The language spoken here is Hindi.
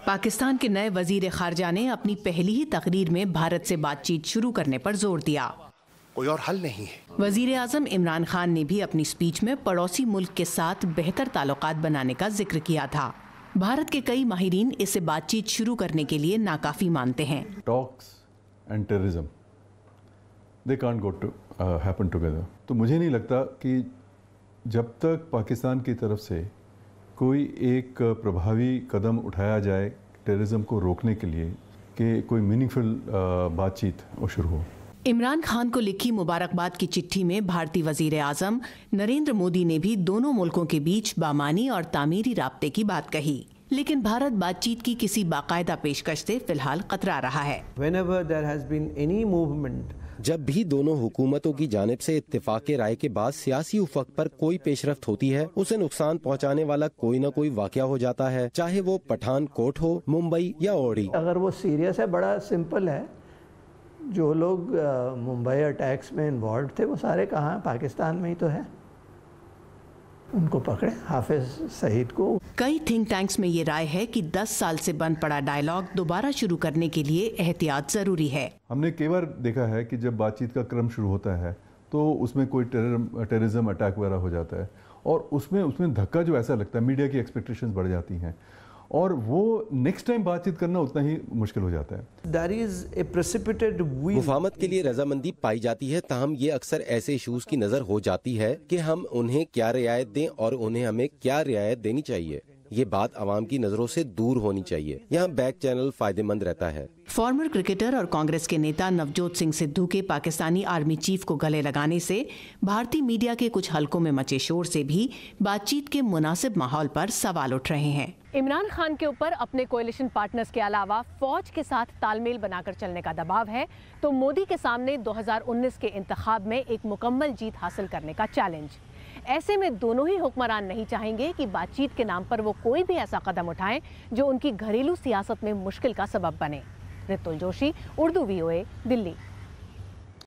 पाकिस्तान के नए वजीर खारजा ने अपनी पहली ही तकरीर में भारत से बातचीत शुरू करने पर जोर दिया। कोई और हल नहीं है। वजीर आजम इमरान खान ने भी अपनी स्पीच में पड़ोसी मुल्क के साथ बेहतर ताल्लुकात बनाने का जिक्र किया था। भारत के कई माहिरीन इसे बातचीत शुरू करने के लिए नाकाफी मानते हैं। Talks and terrorism they can't go to happen together. तो मुझे नहीं लगता कि जब तक पाकिस्तान की तरफ से कोई एक प्रभावी कदम उठाया जाए टेररिज्म को रोकने के लिए कि कोई मीनिंगफुल बातचीत वो शुरू हो। इमरान खान को लिखी मुबारकबाद की चिट्ठी में भारतीय वजीर आजम नरेंद्र मोदी ने भी दोनों मुल्कों के बीच बामानी और तामीरी राब्ते की बात कही, लेकिन भारत बातचीत की किसी बाकायदा पेशकश से फिलहाल कतरा रहा है। Whenever there has been any movement, जब भी दोनों हुकूमतों की जानिब से इत्तेफाक राय के बाद सियासी उफक पर कोई पेशरफ्त होती है, उसे नुकसान पहुंचाने वाला कोई न कोई वाकया हो जाता है, चाहे वो पठानकोट हो, मुंबई या ओड़ी। अगर वो सीरियस है, बड़ा सिंपल है। जो लोग मुंबई अटैक्स में इन्वॉल्व थे वो सारे कहाँ, पाकिस्तान में ही तो है। उनको पकड़े, हाफिज सईद को। कई थिंक टैंक्स में ये राय है कि 10 साल से बंद पड़ा डायलॉग दोबारा शुरू करने के लिए एहतियात जरूरी है। हमने कई बार देखा है कि जब बातचीत का क्रम शुरू होता है तो उसमें कोई टेररिज्म अटैक वगैरह हो जाता है और उसमें धक्का जो ऐसा लगता है, मीडिया की एक्सपेक्टेशंस बढ़ जाती हैं और वो नेक्स्ट टाइम बातचीत करना उतना ही मुश्किल हो जाता है। There is a precipitated will. मुफाहमत के लिए रजामंदी पाई जाती है, ताहम ये अक्सर ऐसे इशूज की नजर हो जाती है कि हम उन्हें क्या रियायत दें और उन्हें हमें क्या रियायत देनी चाहिए। ये बात आवाम की नजरों से दूर होनी चाहिए। यहाँ बैक चैनल फायदेमंद रहता है। फॉर्मर क्रिकेटर और कांग्रेस के नेता नवजोत सिंह सिद्धू के पाकिस्तानी आर्मी चीफ को गले लगाने से भारतीय मीडिया के कुछ हलकों में मचे शोर से भी बातचीत के मुनासिब माहौल पर सवाल उठ रहे हैं। इमरान खान के ऊपर अपने कोalition पार्टनर्स के अलावा फौज के साथ तालमेल बनाकर चलने का दबाव है, तो मोदी के सामने 2019 के इंतखाब में एक मुकम्मल जीत हासिल करने का चैलेंज। ऐसे में दोनों ही हुक्मरान नहीं चाहेंगे कि बातचीत के नाम पर वो कोई भी ऐसा कदम उठाएं जो उनकी घरेलू सियासत में मुश्किल का सबब बने। रितुल जोशी, उर्दू VOA, दिल्ली।